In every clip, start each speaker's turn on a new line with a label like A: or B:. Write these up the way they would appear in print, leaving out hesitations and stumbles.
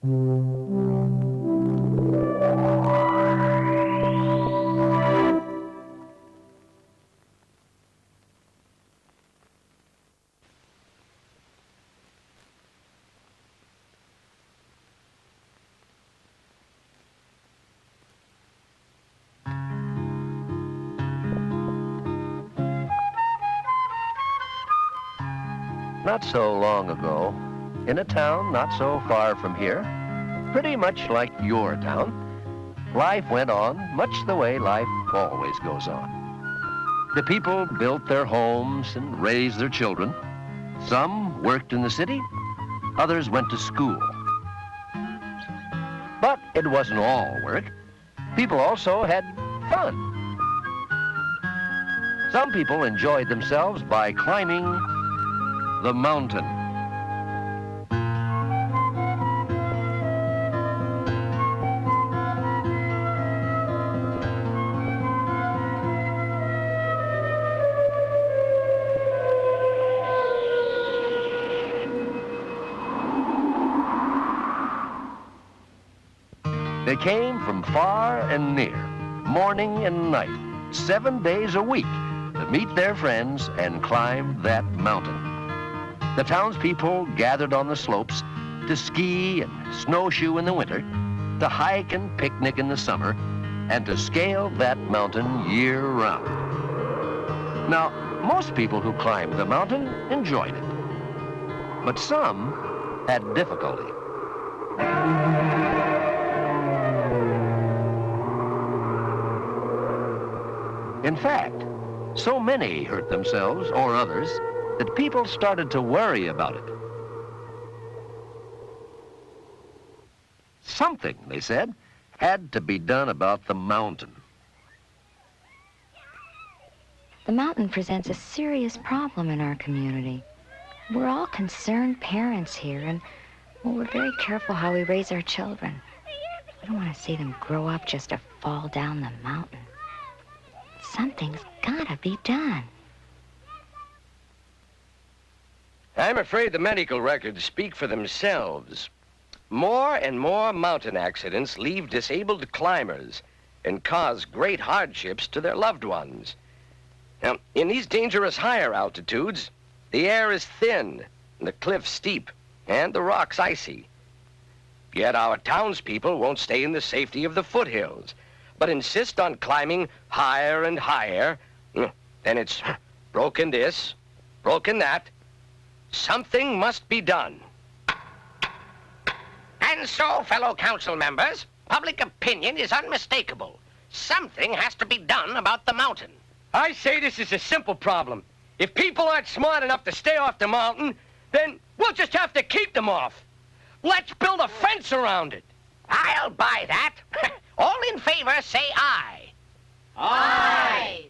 A: Not so long ago, in a town not so far from here, pretty much like your town, life went on much the way life always goes on. The people built their homes and raised their children. Some worked in the city, others went to school. But it wasn't all work. People also had fun. Some people enjoyed themselves by climbing the mountain. They came from far and near, morning and night, 7 days a week, to meet their friends and climb that mountain. The townspeople gathered on the slopes to ski and snowshoe in the winter, to hike and picnic in the summer, and to scale that mountain year-round. Now, most people who climbed the mountain enjoyed it, but some had difficulty. In fact, so many hurt themselves or others that people started to worry about it. Something, they said, had to be done about the mountain.
B: The mountain presents a serious problem in our community. We're all concerned parents here, and well, we're very careful how we raise our children. We don't want to see them grow up just to fall down the mountain. Something's gotta be done.
C: I'm afraid the medical records speak for themselves. More and more mountain accidents leave disabled climbers and cause great hardships to their loved ones. Now, in these dangerous higher altitudes, the air is thin, and the cliffs steep, and the rocks icy. Yet our townspeople won't stay in the safety of the foothills, but insist on climbing higher and higher. Then it's broken this, broken that. Something must be done.
D: And so, fellow council members, public opinion is unmistakable. Something has to be done about the mountain.
C: I say this is a simple problem. If people aren't smart enough to stay off the mountain, then we'll just have to keep them off. Let's build a fence around it.
D: I'll buy that. All in favor, say aye.
E: Aye.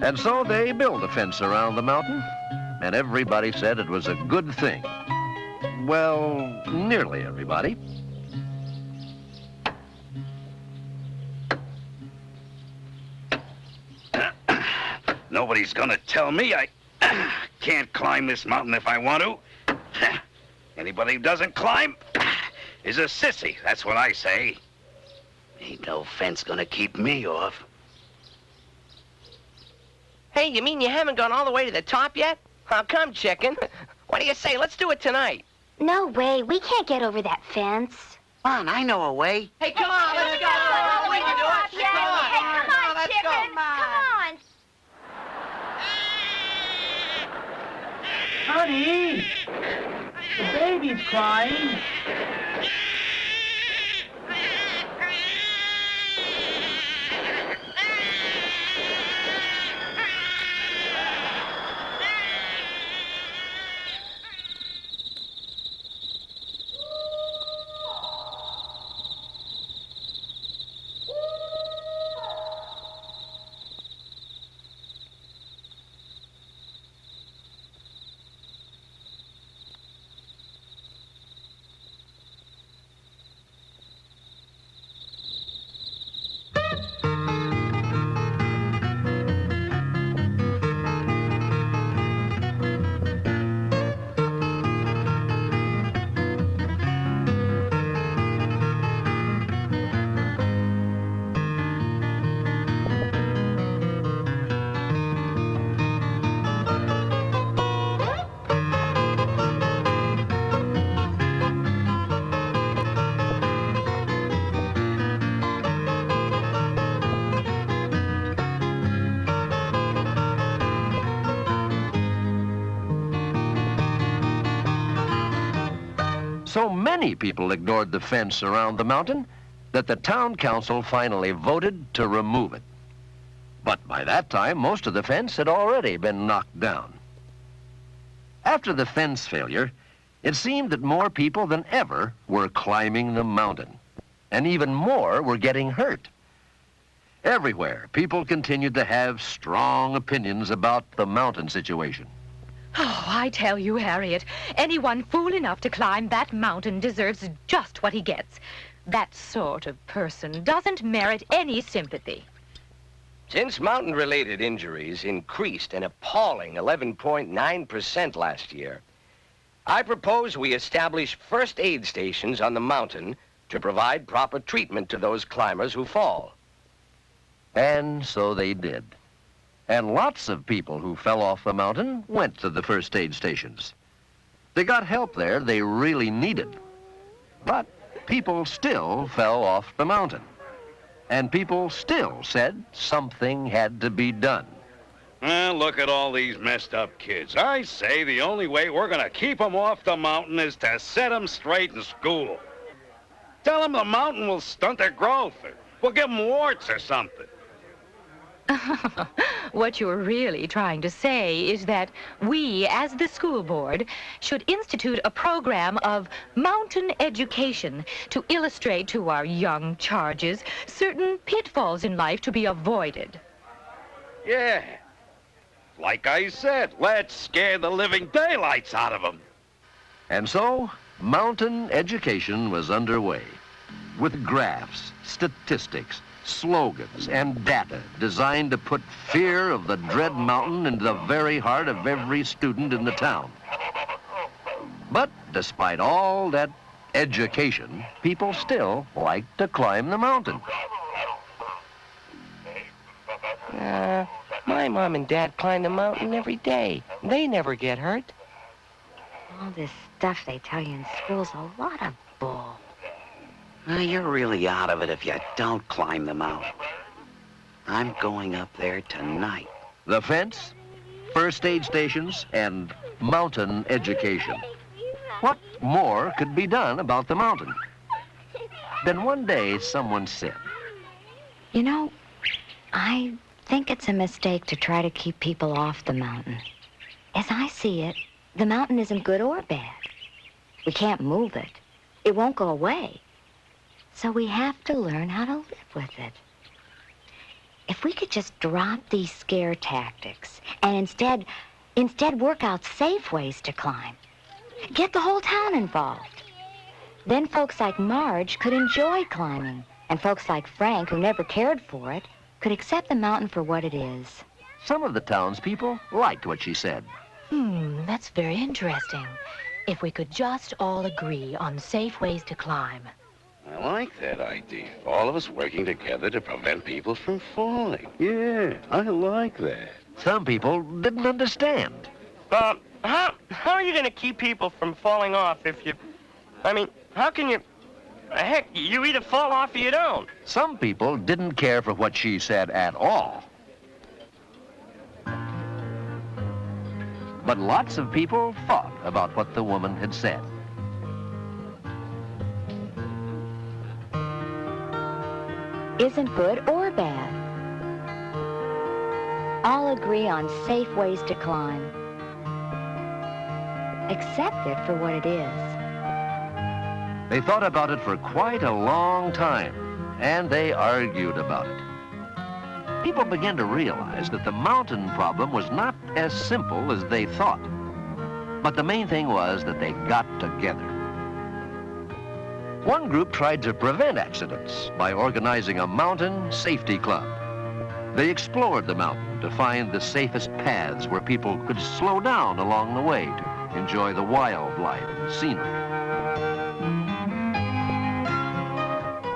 A: And so they built a fence around the mountain, and everybody said it was a good thing. Well, nearly everybody.
F: Nobody's gonna tell me I can't climb this mountain if I want to. Anybody who doesn't climb is a sissy, that's what I say. Ain't no fence gonna keep me off.
D: Hey, you mean you haven't gone all the way to the top yet? Oh, come, chicken. What do you say? Let's do it tonight.
B: No way. We can't get over that fence.
E: Come on, I know a way.
D: Hey, come on, let's go. We can do it.
B: Yeah,
D: Come on.
B: hey, come on,
D: Let's
B: chicken.
D: go.
B: Come on.
G: Honey, the baby's crying.
A: so many people ignored the fence around the mountain that the town council finally voted to remove it. But by that time, most of the fence had already been knocked down. After the fence failure, it seemed that more people than ever were climbing the mountain, and even more were getting hurt. Everywhere, people continued to have strong opinions about the mountain situation.
H: Oh, I tell you, Harriet, anyone fool enough to climb that mountain deserves just what he gets. That sort of person doesn't merit any sympathy.
C: Since mountain-related injuries increased an appalling 11.9% last year, I propose we establish first aid stations on the mountain to provide proper treatment to those climbers who fall.
A: And so they did. And lots of people who fell off the mountain went to the first aid stations. They got help there they really needed. But people still fell off the mountain. And people still said something had to be done.
F: Look at all these messed up kids. I say the only way we're going to keep them off the mountain is to set them straight in school. Tell them the mountain will stunt their growth, or we'll give them warts or something.
H: What you're really trying to say is that we, as the school board, should institute a program of mountain education to illustrate to our young charges certain pitfalls in life to be avoided.
F: Yeah. Like I said, let's scare the living daylights out of them.
A: And so, mountain education was underway, with graphs, statistics, slogans, and data designed to put fear of the dread mountain into the very heart of every student in the town. But despite all that education, people still like to climb the mountain.
D: My mom and dad climb the mountain every day. They never get hurt.
B: All this stuff they tell you in school's a lot of bull.
E: You're really out of it if you don't climb the mountain. I'm going up there tonight.
A: The fence, first aid stations, and mountain education. What more could be done about the mountain? Then one day, someone said,
B: You know, I think it's a mistake to try to keep people off the mountain. As I see it, the mountain isn't good or bad. We can't move it. It won't go away. So we have to learn how to live with it. If we could just drop these scare tactics and instead work out safe ways to climb, get the whole town involved, then folks like Marge could enjoy climbing, and folks like Frank, who never cared for it, could accept the mountain for what it is.
A: some of the townspeople liked what she said.
H: That's very interesting. If we could just all agree on safe ways to climb.
F: I like that idea. All of us working together to prevent people from falling. Yeah, I like that.
A: Some people didn't understand.
D: How are you going to keep people from falling off if you... I mean, how can you... Heck, you either fall off or you don't.
A: Some people didn't care for what she said at all. But lots of people thought about what the woman had said.
B: Isn't good or bad. All agree on safe ways to climb. Accept it for what it is.
A: They thought about it for quite a long time, and they argued about it. People began to realize that the mountain problem was not as simple as they thought. But the main thing was that they got together. One group tried to prevent accidents by organizing a mountain safety club. They explored the mountain to find the safest paths where people could slow down along the way to enjoy the wildlife and scenery.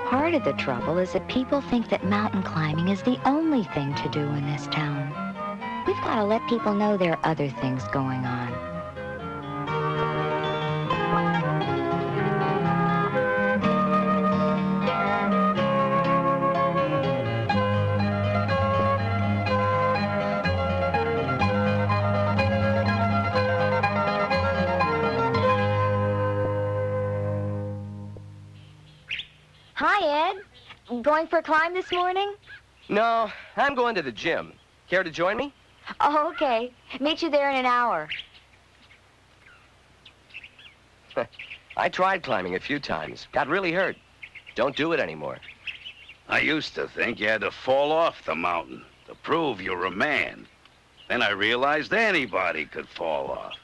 B: Part of the trouble is that people think that mountain climbing is the only thing to do in this town. We've got to let people know there are other things going on. going for a climb this morning?
C: No, I'm going to the gym. Care to join me?
B: Oh, okay. Meet you there in an hour.
C: I tried climbing a few times. Got really hurt. Don't do it anymore.
F: I used to think you had to fall off the mountain to prove you're a man. Then I realized anybody could fall off.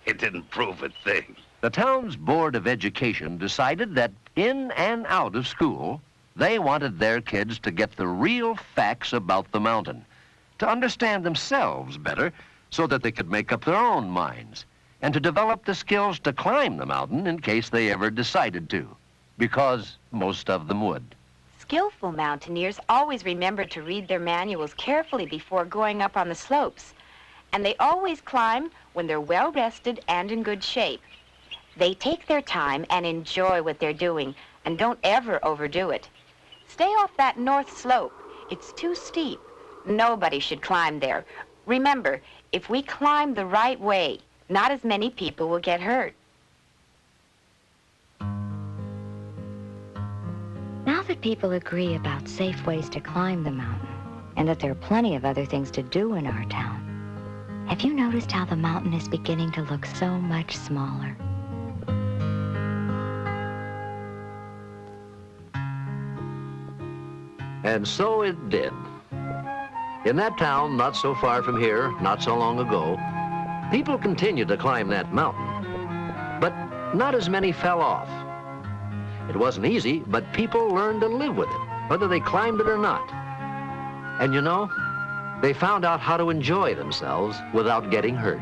F: It didn't prove a thing.
A: The town's Board of Education decided that in and out of school, they wanted their kids to get the real facts about the mountain, to understand themselves better so that they could make up their own minds, and to develop the skills to climb the mountain in case they ever decided to, because most of them would.
I: Skillful mountaineers always remember to read their manuals carefully before going up on the slopes. And they always climb when they're well rested and in good shape. They take their time and enjoy what they're doing and don't ever overdo it. Stay off that north slope. It's too steep. Nobody should climb there. Remember, if we climb the right way, not as many people will get hurt.
B: Now that people agree about safe ways to climb the mountain, and that there are plenty of other things to do in our town, have you noticed how the mountain is beginning to look so much smaller?
A: And so it did. In that town, not so far from here, not so long ago, people continued to climb that mountain, but not as many fell off. It wasn't easy, but people learned to live with it, whether they climbed it or not. And you know, they found out how to enjoy themselves without getting hurt.